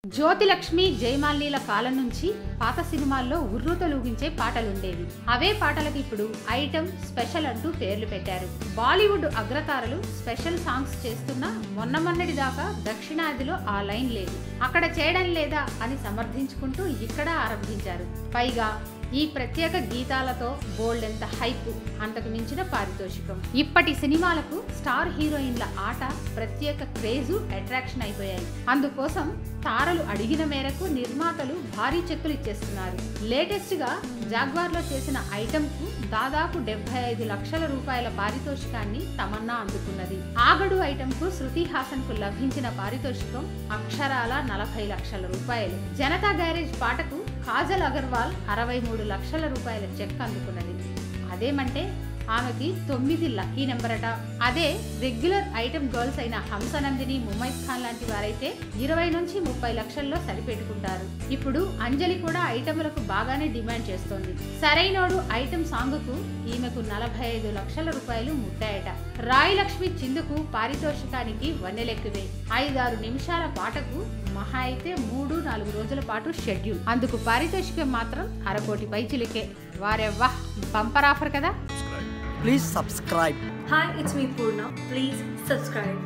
జ్యోతిలక్ష్మి జయమాలినీల కాలం నుంచి పాత సినిమాల్లో ఉర్రూతలూగించే పాటలుండేవి. అవే పాటలకు ఇప్పుడు ఐటమ్ స్పెషల్ అంటూ పేర్లు పెట్టారు. బాలీవుడ్ అగ్రతారలు స్పెషల్ సాంగ్స్ చేస్తున్నా మొన్నటి దాకా దక్షిణాదిలో ఆ లైన్ లేదు. అక్కడ చేయడం లేదా అని సమర్థించుకుంటూ ఇక్కడ ఆరంభించారు. పైగా ఈ ప్రత్యేక గీతాలతో బోల్డెంత హైప్, అంతకు మించిన పారితోషికం. ఇప్పటి సినిమాలకు స్టార్ హీరోయిన్ల ఆట ప్రత్యేక క్రేజు, అట్రాక్షన్ అయిపోయాయి. అందుకోసం తారలు అడిగిన మేరకు నిర్మాతలు భారీ చెక్కులు ఇచ్చేస్తున్నారు. లేటెస్ట్ గా జాగ్వార్ లో చేసిన ఐటమ్ కు దాదాపు 75 లక్షల రూపాయల పారితోషికాన్ని తమన్నా అందుకున్నది. ఆగడు ఐటమ్ కు శృతి హాసన్ కు లభించిన పారితోషికం అక్షరాల 40 లక్షల రూపాయలు. జనతా గ్యారేజ్ పాటకు కాజల్ అగర్వాల్ 63 లక్షల రూపాయల చెక్ అందుకున్నది. అదేమంటే ఆమెకి 9 లక్కీ నెంబర్ అట. అదే రెగ్యులర్ ఐటమ్ గర్ల్స్ అయిన హంసనందిని, ముమైత్ ఖాన్ లాంటి వారైతే 20 నుంచి 30 లక్షల్లో సరిపెట్టుకుంటారు. ఇప్పుడు అంజలి కూడా ఐటమ్లకు బాగానే డిమాండ్ చేస్తోంది. సరైనోడు ఐటమ్ సాంగ్ కు ఈమెకు 45 లక్షల రూపాయలు ముట్టాయట. రాయ్ లక్ష్మి చిందుకు పారితోషికానికి వన్నెలెక్కువే. 5-6 నిమిషాల పాటకు మహా అయితే 3-4 రోజుల పాటు షెడ్యూల్. అందుకు పారితోషికం మాత్రం 1/2 కోటి పైచిలికే. వారెవ్వా, బంపర్ ఆఫర్ కదా. Please subscribe. Hi, it's me Purna. Please subscribe.